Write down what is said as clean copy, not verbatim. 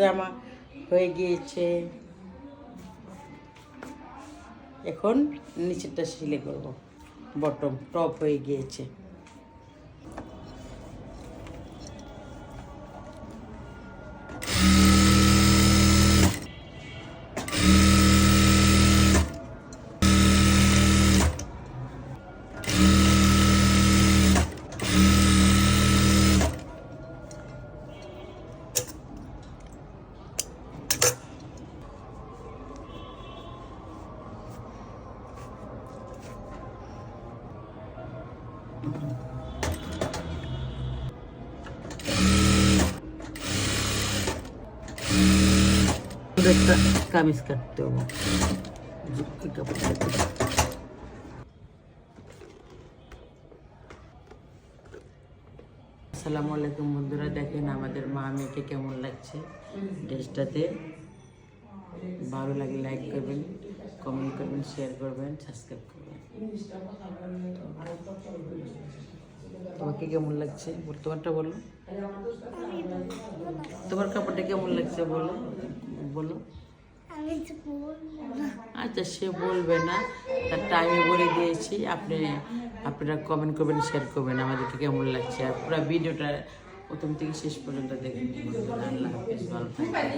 জামা হয়ে গিয়েছে, এখন নিচেরটা সেলাই করব। বটম টপ হয়ে গিয়েছে। একটা কামিজ কাটতে হবে। আসসালামু আলাইকুম বন্ধুরা, দেখেন আমাদের মা মেয়েকে কেমন লাগছে ড্রেসটাতে। ভালো লাগলে লাইক করবেন, কমেন্ট করবেন, শেয়ার করবেন, সাবস্ক্রাইব করবেন। তোমাকে কেমন লাগছে তোমারটা বলো, তোমার কাপড়টা কেমন লাগছে বলো বলো। আচ্ছা, সে বলবে না, তার টাইমে বলে দিয়েছি। আপনারা কমেন্ট করবেন, শেয়ার করবেন আমাদেরকে কেমন লাগছে। আর পুরো ভিডিওটা প্রথম থেকে শেষ পর্যন্ত দেখবেন। আল্লাহ হাফেজ, ভালো থাকবেন।